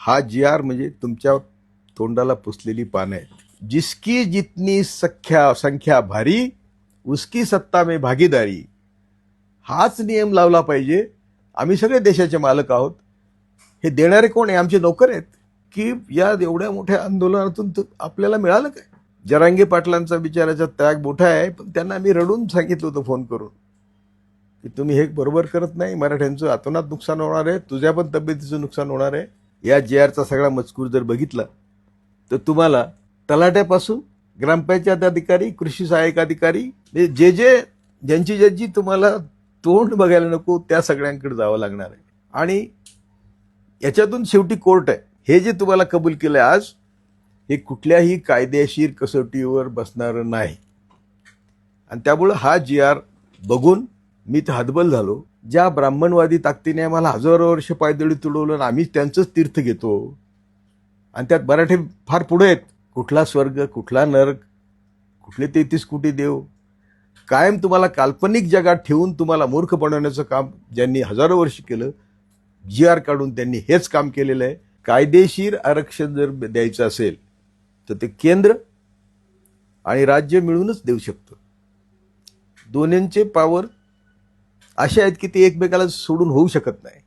हा जी आर म्हणजे तुमच्या तोंडाला पुसलेली पानं आहेत। जिसकी जितनी संख्या भारी उसकी सत्ता में भागीदारी, हाच नियम लावला पाहिजे। आम्ही सगळे देशाचे मालक आहोत। हे देणारे कोण आहे? आमचे नोकर आहेत। की या एवढ्या मोठ्या आंदोलनातून आपल्याला मिळालं काय? जरांगे पाटलांचा बिचाराचा त्याग मोठा आहे, पण त्यांना आम्ही रडून सांगितलं होतं फोन करून की तुम्ही हे बरोबर करत नाही, मराठ्यांचं अतोनात नुकसान होणार आहे, तुझ्या पण तब्येतीचं नुकसान होणार आहे। या जी आरचा सगळा मजकूर जर बघितला तर तुम्हाला तलाट्यापासून ग्रामपंचायत अधिकारी, कृषी सहाय्यक अधिकारी, ज्यांची तुम्हाला तोंड बघायला नको त्या सगळ्यांकडे जावं लागणार आहे। आणि याच्यातून शेवटी कोर्ट आहे। हे जे तुम्हाला कबूल केलं आज, हे कुठल्याही कायदेशीर कसोटीवर बसणार नाही। आणि त्यामुळे हा जी आर बघून मी तर हतबल झालो। ज्या ब्राह्मणवादी ताकदीने आम्हाला हजारो वर्ष पायदळी तुडवलं आणि आम्ही त्यांचंच तीर्थ घेतो, आणि त्यात मराठी फार पुढे आहेत। कुठला स्वर्ग, कुठला नरक, कुठले 33 कोटी देव, कायम तुम्हाला काल्पनिक जगात ठेवून तुम्हाला मूर्ख बनवण्याचं काम ज्यांनी हजारो वर्ष केलं, जी आर काढून त्यांनी हेच काम केलेलं आहे। कायदेशीर आरक्षण जर द्यायचं असेल तर ते केंद्र आणि राज्य मिळूनच देऊ शकतं। दोन्हींचे पॉवर असे आहेत की ते एकमेकाला सोडून होऊ शकत नाही।